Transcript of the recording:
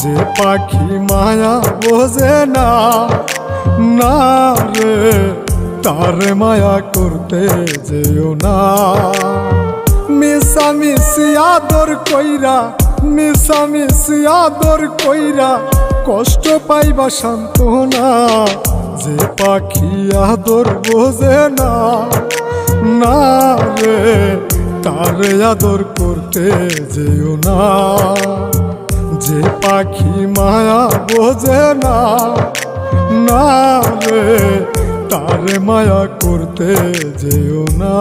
যে পাখি মায়া বোঝে না, না রে তারে মায়া করতে যেও না। মিশামিশি আদর কইরা, মিশামিশি আদর কইরা কষ্ট পাইবা সান্ত্বনা। যে পাখি আদর বোঝে না, না রে তারে আদর করতে যেও না। যে পাখি মায়া বোঝে না, না রে তারে মায়া করতে যেও না।